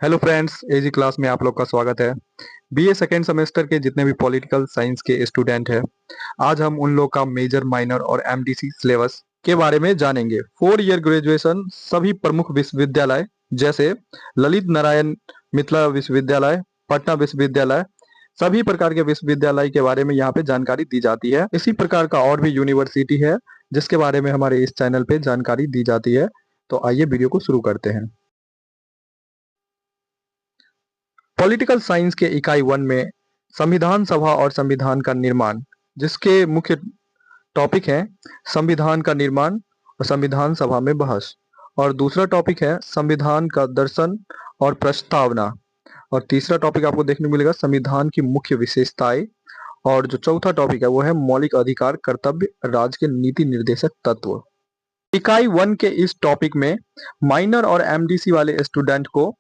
Hello friends, एजी class में आप लोग का स्वागत है। बीए सेकेंड सेमेस्टर के जितने भी पॉलिटिकल साइंस के स्टूडेंट हैं, आज हम उन लोग का मेजर, माइनर और एमडीसी सिलेबस के बारे में जानेंगे। 4 ईयर ग्रेजुएशन सभी प्रमुख विश्वविद्यालय जैसे ललित नारायण मिथिला विश्वविद्यालय, पटना विश्वविद्यालय, सभी प्रकार के विश्वविद्यालय के बारे में यहाँ पे जानकारी दी जाती है। इसी प्रकार का और भी यूनिवर्सिटी है जिसके बारे में हमारे इस चैनल पे जानकारी दी जाती है। तो आइए वीडियो को शुरू करते हैं। पॉलिटिकल साइंस के इकाई 1 में संविधान सभा और संविधान का निर्माण, जिसके मुख्य टॉपिक है संविधान का निर्माण और संविधान सभा में बहस। और दूसरा टॉपिक है संविधान का दर्शन और प्रस्तावना। और तीसरा टॉपिक आपको देखने को मिलेगा संविधान की मुख्य विशेषताएं। और जो चौथा टॉपिक है वो है मौलिक अधिकार, कर्तव्य, राज्य के नीति निर्देशक तत्व। इकाई 1 के इस टॉपिक में माइनर और एमडीसी वाले स्टूडेंट को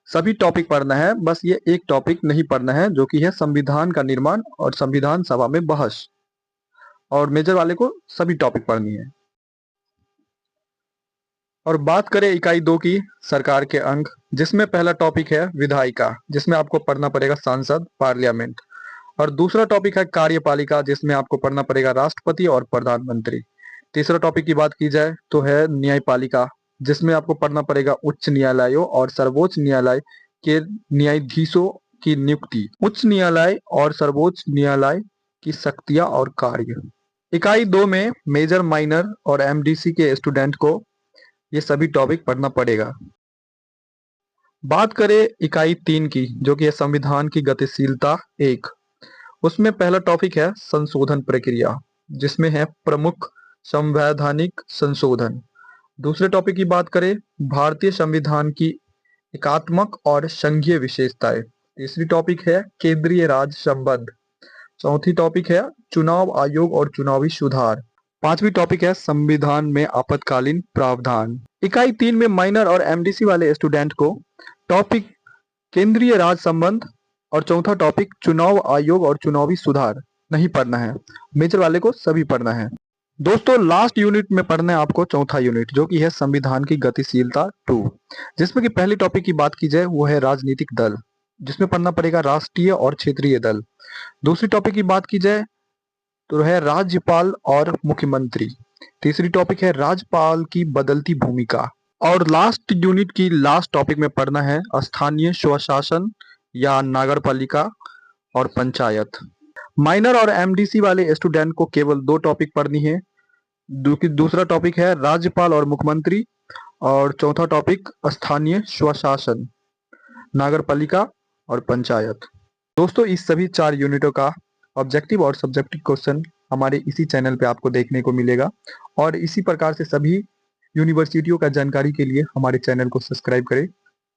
सभी टॉपिक पढ़ना है, बस ये एक टॉपिक नहीं पढ़ना है जो कि है संविधान का निर्माण और संविधान सभा में बहस। और मेजर वाले को सभी टॉपिक पढ़नी है। और बात करें इकाई 2 की, सरकार के अंग, जिसमें पहला टॉपिक है विधायिका, जिसमें आपको पढ़ना पड़ेगा सांसद, पार्लियामेंट। और दूसरा टॉपिक है कार्यपालिका, जिसमें आपको पढ़ना पड़ेगा राष्ट्रपति और प्रधानमंत्री। तीसरा टॉपिक की बात की जाए तो है न्यायपालिका, जिसमें आपको पढ़ना पड़ेगा उच्च न्यायालयों और सर्वोच्च न्यायालय के न्यायाधीशों की नियुक्ति, उच्च न्यायालय और सर्वोच्च न्यायालय की शक्तियां और कार्य। इकाई 2 में मेजर, माइनर और एमडीसी के स्टूडेंट को ये सभी टॉपिक पढ़ना पड़ेगा। बात करें इकाई 3 की, जो कि है संविधान की गतिशीलता 1, उसमें पहला टॉपिक है संशोधन प्रक्रिया, जिसमें है प्रमुख संवैधानिक संशोधन। दूसरे टॉपिक की बात करें भारतीय संविधान की एकात्मक और संघीय विशेषताएं। तीसरी टॉपिक है केंद्रीय राज्य संबंध। चौथी टॉपिक है चुनाव आयोग और चुनावी सुधार। पांचवी टॉपिक है संविधान में आपातकालीन प्रावधान। इकाई 3 में माइनर और एमडीसी वाले स्टूडेंट को टॉपिक केंद्रीय राज्य संबंध और चौथा टॉपिक चुनाव आयोग और चुनावी सुधार नहीं पढ़ना है। मेजर वाले को सभी पढ़ना है। दोस्तों, लास्ट यूनिट में पढ़ना है आपको चौथा यूनिट, जो कि है संविधान की गतिशीलता 2, जिसमें कि पहली टॉपिक की बात की जाए वो है राजनीतिक दल, जिसमें पढ़ना पड़ेगा राष्ट्रीय और क्षेत्रीय दल। दूसरी टॉपिक की बात की जाए तो है राज्यपाल और मुख्यमंत्री। तीसरी टॉपिक है राज्यपाल की बदलती भूमिका। और लास्ट यूनिट की लास्ट टॉपिक में पढ़ना है स्थानीय स्वशासन या नगरपालिका और पंचायत। माइनर और एमडीसी वाले स्टूडेंट को केवल 2 टॉपिक पढ़नी है। दूसरा टॉपिक है राज्यपाल और मुख्यमंत्री और चौथा टॉपिक स्थानीय स्वशासन, नगरपालिका और पंचायत। दोस्तों, इस सभी 4 यूनिटों का ऑब्जेक्टिव और सब्जेक्टिव क्वेश्चन हमारे इसी चैनल पे आपको देखने को मिलेगा। और इसी प्रकार से सभी यूनिवर्सिटियों का जानकारी के लिए हमारे चैनल को सब्सक्राइब करें।